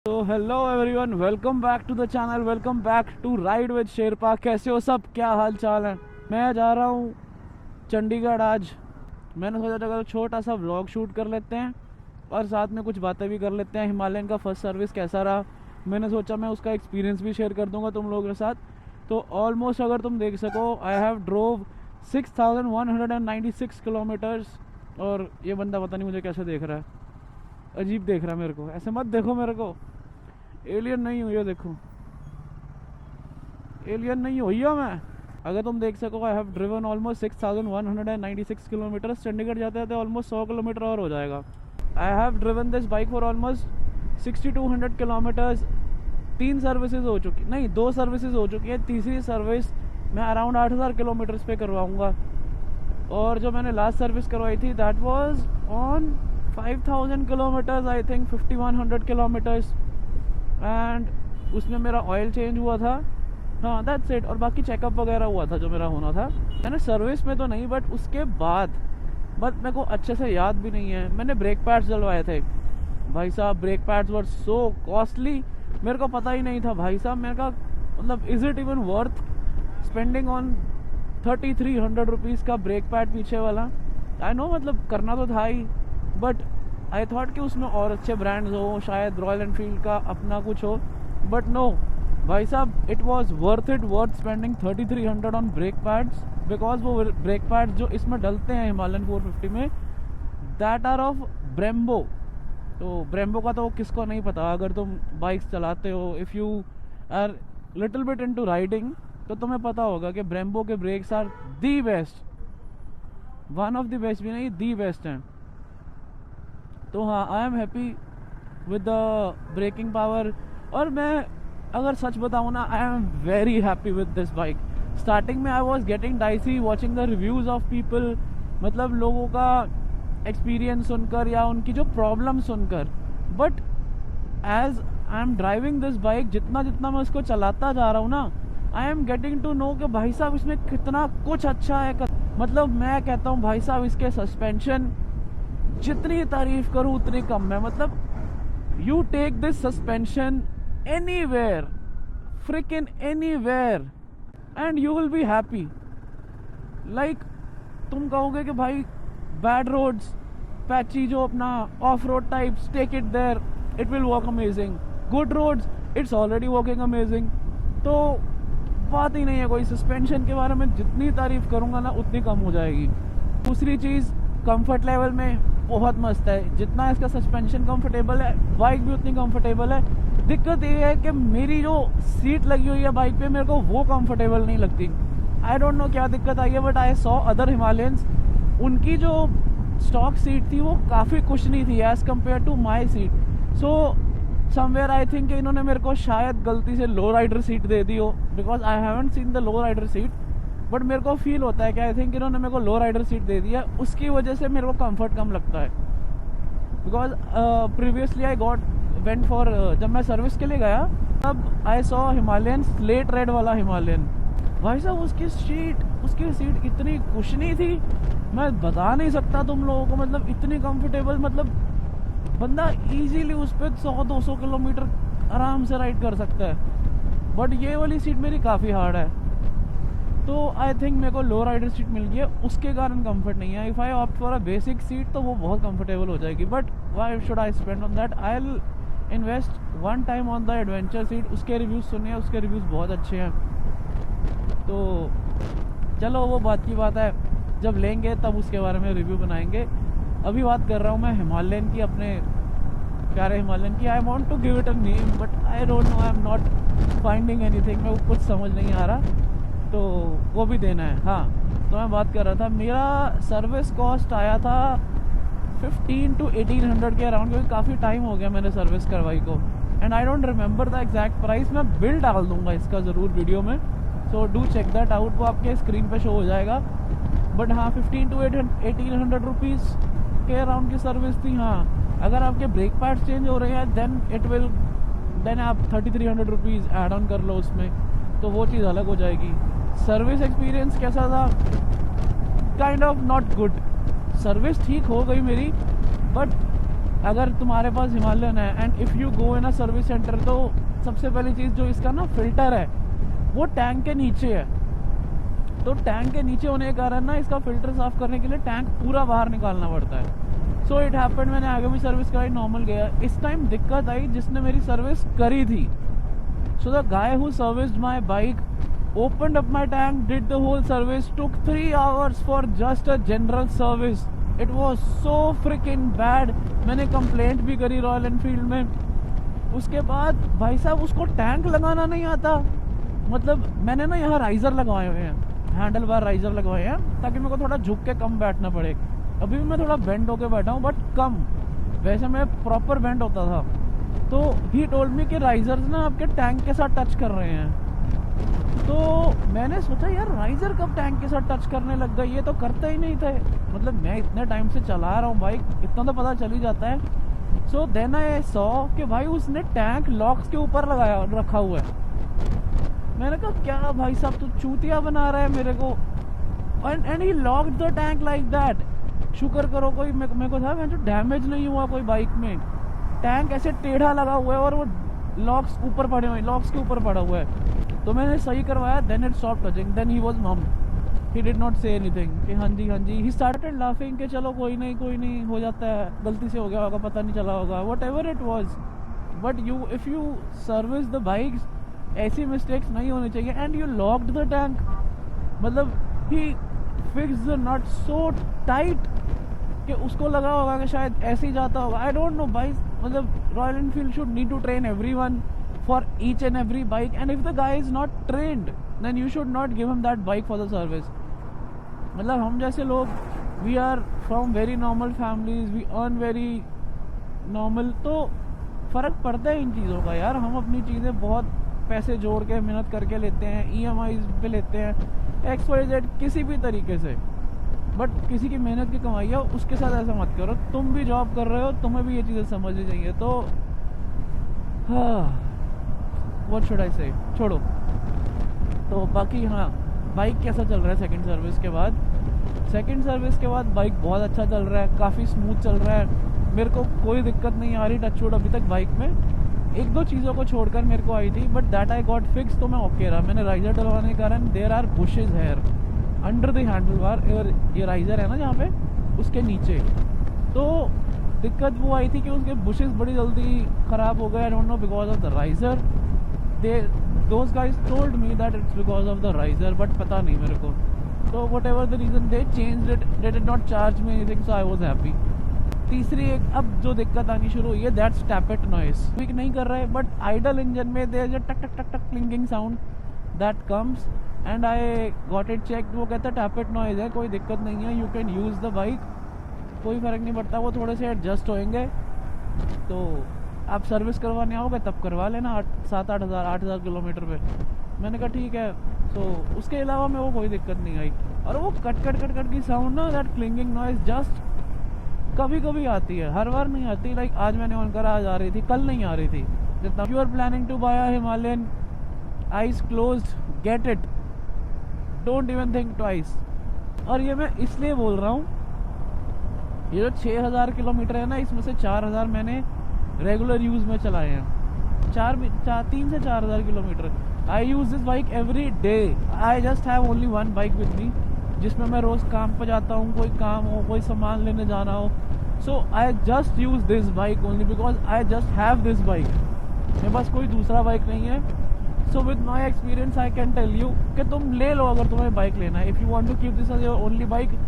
तो hello everyone, welcome back to the channel, welcome back to ride with Sherpa. कैसे हो सब, क्या हाल चाल है। मैं जा रहा हूँ चंडीगढ़ आज। मैंने सोचा चलो छोटा सा व्लॉग शूट कर लेते हैं और साथ में कुछ बातें भी कर लेते हैं। हिमालयन का फर्स्ट सर्विस कैसा रहा, मैंने सोचा मैं उसका एक्सपीरियंस भी शेयर कर दूंगा तुम लोगों के साथ। तो ऑलमोस्ट अगर तुम देख सको, आई हैव ड्रोव 6196 किलोमीटर्स। और ये बंदा पता नहीं मुझे कैसे देख रहा है, अजीब देख रहा है मेरे को। ऐसे मत देखो मेरे को, एलियन नहीं हुई है, देखो एलियन नहीं हुई है मैं। अगर तुम देख सको, I have driven almost 6196 kilometre. Chandigarh जाते जाते ऑलमोस्ट 100 किलोमीटर और हो जाएगा। I have driven this bike for almost 6200 kilometres. 3 services हो चुकी, नहीं 2 सर्विसेज हो चुकी है। तीसरी सर्विस मैं अराउंड 8000 किलोमीटर्स पे करवाऊँगा। और जो मैंने लास्ट सर्विस करवाई थी that was on 5000 kilometres, I think 5100 kilometres. And उसमें मेरा ऑयल चेंज हुआ था, हाँ दैट्स इट। और बाकी चेकअप वगैरह हुआ था जो मेरा होना था। मैंने सर्विस में तो नहीं, बट उसके बाद बट मेरे को अच्छे से याद भी नहीं है। मैंने ब्रेक पैड्स डलवाए थे भाई साहब, ब्रेक पैड्स वर सो कॉस्टली। मेरे को पता ही नहीं था भाई साहब, मेरे का मतलब is it even worth spending on 3300 rupees का ब्रेक पैड पीछे वाला। आई नो मतलब करना तो था ही, बट आई थॉट कि उसमें और अच्छे ब्रांड्स हो, शायद रॉयल एनफील्ड का अपना कुछ हो। बट नो भाई साहब, it was worth it, worth spending 3300 on brake pads. Because वो ब्रेक पैड्स जो इसमें डलते हैं हिमालयन 450 में, दैट आर ऑफ ब्रेम्बो। तो ब्रेम्बो का तो किसको नहीं पता, अगर तुम बाइक्स चलाते हो, if you are little bit into riding, तो तुम्हें पता होगा कि ब्रेम्बो के brakes are the best, one of the best भी नहीं, दी बेस्ट हैं। तो हाँ, I am happy with the braking power. और मैं अगर सच बताऊँ ना, I am very happy with this bike. Starting में I was getting dicey watching the reviews of people, मतलब लोगों का एक्सपीरियंस सुनकर या उनकी जो प्रॉब्लम सुनकर। But as I am driving this bike, जितना जितना मैं उसको चलाता जा रहा हूँ ना, I am getting to know कि भाई साहब इसमें कितना कुछ अच्छा है। मतलब मैं कहता हूँ भाई साहब, इसके सस्पेंशन जितनी तारीफ करूँ उतनी कम है। मतलब you take this suspension anywhere, freaking anywhere, and you will be happy. Like तुम कहोगे कि भाई बैड रोड्स, पैची जो अपना off road types, take it there, it will work amazing. Good roads, it's already working amazing. तो बात ही नहीं है कोई। सस्पेंशन के बारे में जितनी तारीफ करूँगा ना उतनी कम हो जाएगी। दूसरी चीज़, कंफर्ट लेवल में बहुत मस्त है। जितना इसका सस्पेंशन कंफर्टेबल है, बाइक भी उतनी कंफर्टेबल है। दिक्कत ये है कि मेरी जो सीट लगी हुई है बाइक पे, मेरे को वो कंफर्टेबल नहीं लगती। आई डोंट नो क्या दिक्कत आई है, but I saw other Himalayans, उनकी जो स्टॉक सीट थी वो काफ़ी कुशनी थी as compare to my seat. So somewhere I think इन्होंने मेरे को शायद गलती से लो राइडर सीट दे दी हो, because I haven't seen the low rider seat. But मेरे को फील होता है कि आई थिंक इन्होंने मेरे को लो राइडर सीट दे दी है, उसकी वजह से मेरे को कंफर्ट कम लगता है। Because previously I got went for, जब मैं सर्विस के लिए गया तब I saw Himalayan slate red वाला हिमालयन। भाई साहब उसकी सीट इतनी कुशनी थी, मैं बता नहीं सकता तुम लोगों को। मतलब इतनी कंफर्टेबल, मतलब बंदा इजीली उस पर 100-200 किलोमीटर आराम से राइड कर सकता है। बट ये वाली सीट मेरी काफ़ी हार्ड है, तो आई थिंक मेरे को लो राइडर सीट मिल गई है, उसके कारण कंफर्ट नहीं है। If I opt for a basic seat तो वो बहुत कंफर्टेबल हो जाएगी। But why should I spend on that, I will invest one time on the adventure seat. उसके रिव्यूज़ सुनिए, उसके रिव्यूज़ बहुत अच्छे हैं। तो चलो वो बात की बात है, जब लेंगे तब उसके बारे में रिव्यू बनाएंगे। अभी बात कर रहा हूँ मैं हिमालयन की, अपने प्यारे हिमालयन की। I want to give it a name but I don't know, I am not finding anything. मेरे को कुछ समझ नहीं आ रहा, तो वो भी देना है। हाँ, तो मैं बात कर रहा था, मेरा सर्विस कॉस्ट आया था 1500 to 1800 के अराउंड, क्योंकि काफ़ी टाइम हो गया मैंने सर्विस करवाई को। And I don't remember the exact price. मैं बिल डाल दूंगा इसका ज़रूर वीडियो में, so do check that out, वो आपके स्क्रीन पे शो हो जाएगा। बट हाँ, 1500 to 1800 रुपीज़ के अराउंड की सर्विस थी। हाँ, अगर आपके ब्रेक पैड्स चेंज हो रहे हैं देन आप 3300 रुपीज़ ऐड ऑन कर लो उसमें, तो वो चीज़ अलग हो जाएगी। सर्विस एक्सपीरियंस कैसा था? Kind of not good. Service ठीक हो गई मेरी, बट अगर तुम्हारे पास हिमालयन है and if you go in a service centre, तो सबसे पहली चीज़ जो इसका ना फिल्टर है वो टैंक के नीचे है। तो टैंक के नीचे होने के कारण ना इसका फिल्टर साफ़ करने के लिए टैंक पूरा बाहर निकालना पड़ता है। सो इट हैपेंड, मैंने आगे भी सर्विस कराई, नॉर्मल गया। इस टाइम दिक्कत आई जिसने मेरी सर्विस करी थी। So the guy who serviced my bike opened up my tank, did the whole service, took 3 hours for just a general service. It was so freaking bad. मैंने complaint भी करी रॉयल एनफील्ड में। उसके बाद भाई साहब उसको टैंक लगाना नहीं आता। मतलब मैंने ना यहाँ राइजर लगवाए हुए हैं, हैंडल बार राइजर लगवाए हैं, ताकि मेरे को थोड़ा झुक के कम बैठना पड़े। अभी भी मैं थोड़ा बेंड होके बैठा हूँ बट कम, वैसे मैं प्रॉपर बेंड होता था। तो ही टोल्ड मी कि राइजर्स ना आपके टैंक के साथ टच कर रहे हैं। तो मैंने सोचा यार राइजर कब टैंक के साथ टच करने लग गई, ये तो करता ही नहीं था। मतलब मैं इतने टाइम से चला रहा हूँ बाइक, इतना तो पता चल ही जाता है। सो देन आई सॉ कि भाई उसने टैंक लॉक्स के ऊपर लगाया रखा हुआ है। मैंने कहा क्या भाई साहब तू चूतिया बना रहा है मेरे को। And he locked the tank like that. शुक्र करो कोई मेरे को था जो डैमेज नहीं हुआ कोई बाइक में। टैंक ऐसे टेढ़ा लगा हुआ है और वो लॉक्स ऊपर पड़े हुए, लॉक्स के ऊपर पड़ा हुआ है। तो मैंने सही करवाया, then it stop touching, then he was hmm, he did not say anything कि हाँ जी हाँ जी। ही स्टार्टेड लाफिंग कि चलो कोई नहीं हो जाता है, गलती से हो गया होगा, पता नहीं चला होगा, whatever it was. But you if you service the bikes, ऐसी मिस्टेक्स नहीं होनी चाहिए। And you locked the tank, मतलब he fix the nut so tight कि उसको लगा होगा कि शायद ऐसे ही जाता होगा, आई डोंट नो भाई। मतलब Royal Enfield should need to train everyone for each and every bike, and if the guy is not trained then you should not give him that bike for the service. मतलब हम जैसे लोग, we are from very normal families, we earn very normal, तो फ़र्क पड़ता है इन चीज़ों का यार। हम अपनी चीज़ें बहुत पैसे जोड़ के मेहनत करके लेते हैं, EMIs पे लेते हैं, XYZ किसी भी तरीके से। बट किसी की मेहनत की कमाई है, उसके साथ ऐसा मत करो। तुम भी जॉब कर रहे हो, तुम्हें भी ये चीज़ें समझनी चाहिए। तो हाँ, व्हाट शुड आई से, छोड़ो। तो बाकी हाँ, बाइक कैसा चल रहा है सेकंड सर्विस के बाद? सेकंड सर्विस के बाद बाइक बहुत अच्छा चल रहा है, काफ़ी स्मूथ चल रहा है। मेरे को कोई दिक्कत नहीं आ रही टचवुड अभी तक बाइक में। एक दो चीज़ों को छोड़कर मेरे को आई थी, but that I got fix, तो मैं ओके रहा। मैंने राइजर डलवाने के कारण there are bushes here under the handlebar, ये राइजर है ना जहाँ पे, उसके नीचे। तो दिक्कत वो आई थी कि उसके बुशेस बड़ी जल्दी ख़राब हो गए। आई don't no because of the riser. those guys told me that it's because of the riser, but पता नहीं मेरे को। तो whatever the reason, they changed it, they did not charge me anything, so I was happy। तीसरी एक अब जो दिक्कत आनी शुरू हुई है, that's tappet noise। क्लिक नहीं कर रहा है, बट आइडल इंजन में there is a टक टक टक टक क्लिंकिंग sound that comes, and I got it checked। वो कहता है tappet noise है, कोई दिक्कत नहीं है, you can use the bike, कोई फ़र्क नहीं पड़ता, वो थोड़े से एडजस्ट होएंगे। तो आप सर्विस करवाने आओगे तब करवा लेना 7-8 हज़ार 8,000 किलोमीटर पे। मैंने कहा ठीक है। तो उसके अलावा में वो कोई दिक्कत नहीं आई। और वो कट कट कट कट की साउंड ना, दैट क्लिंगिंग नॉइज जस्ट कभी कभी आती है, हर बार नहीं आती। लाइक आज मैंने ऑन करा, आज आ रही थी, कल नहीं आ रही थी। जितना you are planning to buy a Himalayan, eyes closed, get it, don't even think twice. और ये मैं इसलिए बोल रहा हूँ, ये जो 6,000 किलोमीटर है ना, इसमें से 4,000 मैंने रेगुलर यूज़ में चलाए हैं। 3 से 4,000 kilometre. I use this bike every day. I just have only one bike with me, जिसमें मैं रोज़ काम पर जाता हूँ, कोई काम हो, कोई सामान लेने जाना हो। So I just use this bike only because I just have this bike. मेरे पास कोई दूसरा बाइक नहीं है। So with my experience I can tell you कि तुम ले लो अगर तुम्हें बाइक लेना है। If you want to keep this as your only bike,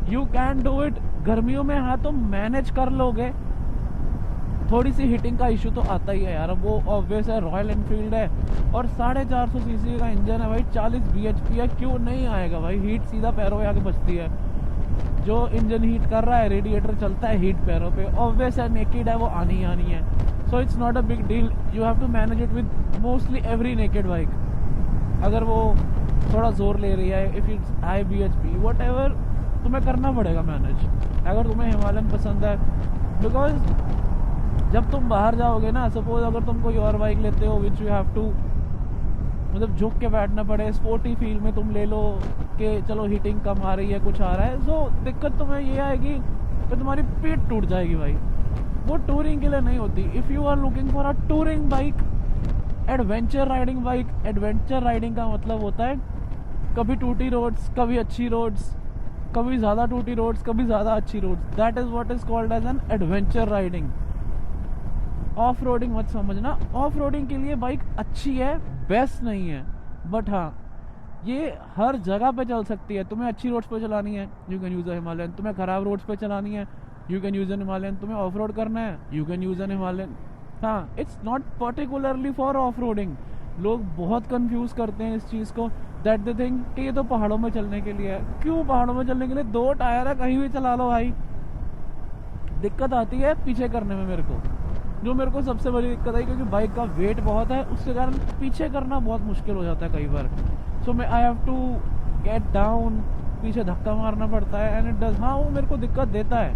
you can do it. गर्मियों में हाँ तुम मैनेज कर लोगे, थोड़ी सी हीटिंग का इशू तो आता ही है यार, वो ऑब्वियस है। रॉयल एनफील्ड है और 450 सीसी का इंजन है भाई, 40 bhp है, क्यों नहीं आएगा भाई? हीट सीधा पैरों पे आके बचती है। जो इंजन हीट कर रहा है, रेडिएटर चलता है हीट पैरों पे, ऑब्वियस है, नेकेड है, वो आनी ही आनी है। So it's not a big deal, you have to manage it with mostly every naked bike. अगर वो थोड़ा जोर ले रही है, if it's high bhp, whatever, तुम्हें करना पड़ेगा मैनेज अगर तुम्हें हिमालयन पसंद है। बिकॉज जब तुम बाहर जाओगे ना, सपोज अगर तुम कोई और बाइक लेते हो विच यू हैव टू मतलब झुक के बैठना पड़े, स्पोर्टी फील में तुम ले लो कि चलो हीटिंग कम आ रही है, कुछ आ रहा है, तो दिक्कत तुम्हें ये आएगी कि तुम्हारी पीठ टूट जाएगी भाई। वो टूरिंग के लिए नहीं होती. If you are looking for a touring bike, adventure riding bike, adventure riding का मतलब होता है कभी टूटी रोड्स, कभी अच्छी रोड्स, कभी ज़्यादा टूटी रोड्स, कभी ज़्यादा अच्छी roads. That is what is called as an adventure riding. Off roading मत समझना. ऑफ रोडिंग के लिए बाइक अच्छी है, बेस्ट नहीं है, बट हाँ ये हर जगह पे चल सकती है. तुम्हें अच्छी रोड्स पे चलानी है, you can use a Himalayan. तुम्हें ख़राब रोड्स पे चलानी है, you can use an Himalayan. तुम्हें ऑफ रोड करना है, you can use an Himalayan. हाँ, it's not particularly for off roading. लोग बहुत कंफ्यूज करते हैं इस चीज़ को, दैट द थिंग कि ये तो पहाड़ों में चलने के लिए है. क्यों पहाड़ों में चलने के लिए? 2 टायर है, कहीं भी चला लो भाई. दिक्कत आती है पीछे करने में मेरे को, जो मेरे को सबसे बड़ी दिक्कत आई, क्योंकि बाइक का वेट बहुत है, उसके कारण पीछे करना बहुत मुश्किल हो जाता है कई बार. सो मैं I have to get down, पीछे धक्का मारना पड़ता है, एंड इट डज. हाँ वो मेरे को दिक्कत देता है,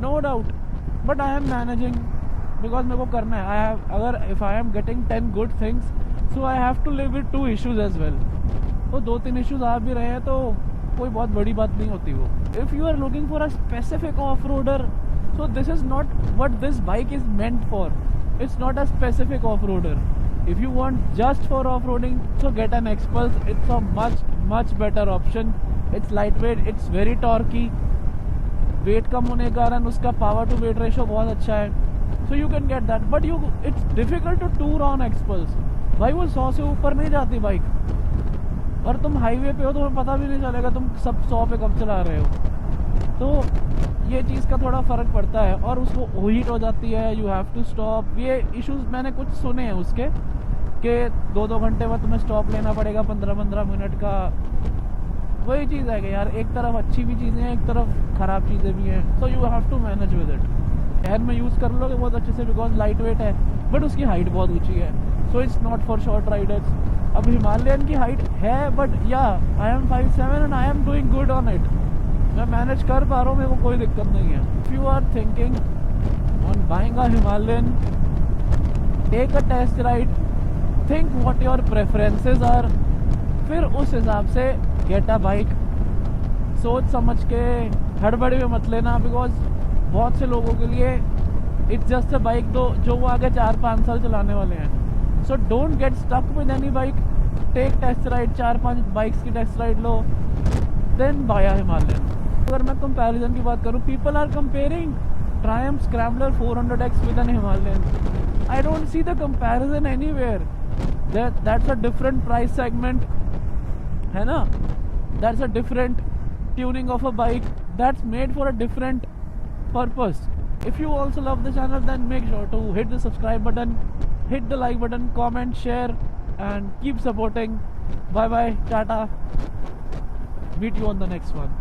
no doubt, but I am managing because मेरे को करना है. आई हैव, अगर if I am getting 10 good things, so I have to live with 2 issues as well. तो 2-3 इशूज आ भी रहे हैं तो कोई बहुत बड़ी बात नहीं होती वो. If you are looking for a specific off roader, so this is not what this bike is meant for. It's not a specific off-roader. If you want just for off-roading, so get an Xpulse. It's a much better option. It's lightweight, it's very torquey. Weight कम होने के कारण उसका power to wait ratio बहुत अच्छा है, so you can get that. But it's difficult to tour on Xpulse. भाई वो 100 से ऊपर नहीं जाती बाइक, और तुम हाईवे पे हो तो तुम्हें पता भी नहीं चलेगा तुम सब 100 पे कब चला रहे हो. तो ये चीज़ का थोड़ा फ़र्क पड़ता है, और उसको हीट हो जाती है, यू हैव टू स्टॉप. ये इश्यूज मैंने कुछ सुने हैं उसके, कि 2-2 घंटे बाद तुम्हें स्टॉप लेना पड़ेगा, 15-15 मिनट का. वही चीज़ है कि यार एक तरफ अच्छी भी चीज़ें हैं, एक तरफ ख़राब चीज़ें भी हैं, so you have to manage with it. शहर में यूज़ कर लोगे बहुत अच्छे से बिकॉज लाइट वेट है, बट उसकी हाइट बहुत ऊँची है, so it's not for short riders. अब हिमालयन की हाइट है, but yeah I am 5'7" and I am doing good on it. मैं मैनेज कर पा रहा हूँ, मेरे को कोई दिक्कत नहीं है. If you are thinking on buying a Himalayan, take a test ride, think what your preferences are, फिर उस हिसाब से गेट अ बाइक. सोच समझ के हड़बड़ी में मत लेना, बिकॉज बहुत से लोगों के लिए इट्स जस्ट अ बाइक जो वो आगे 4-5 साल चलाने वाले हैं. So don't get stuck with any bike. Take test ride, 4-5 bikes की टेस्ट राइड लो, देन बाय अ हिमालयन. अगर मैं कंपैरिजन की बात करूँ, people are comparing Triumph Scrambler 400X with an Himalayan. I don't see the comparison anywhere. That's a different price segment, है ना? That's a different tuning of a bike. That's made for a different purpose. If you also love the channel, then make sure to hit the subscribe button, hit the like button, comment, share, and keep supporting. Bye bye, tata. Meet you on the next one.